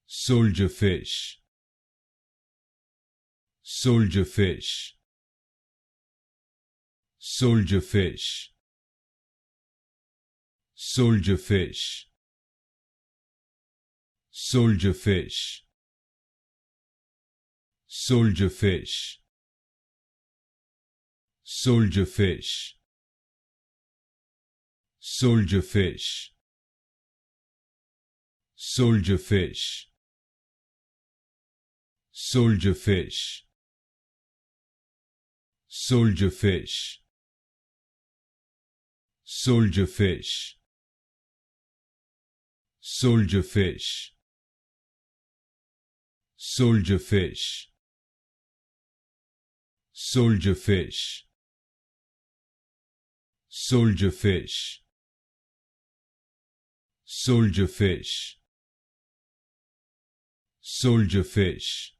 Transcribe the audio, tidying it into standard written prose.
Soldierfish, Soldierfish, Soldierfish, Soldierfish, Soldierfish, Soldierfish, Soldierfish, Soldierfish, Soldierfish, Soldierfish, Soldierfish, Soldierfish, Soldierfish, Soldierfish, Soldierfish, Soldierfish, Soldierfish, Soldierfish,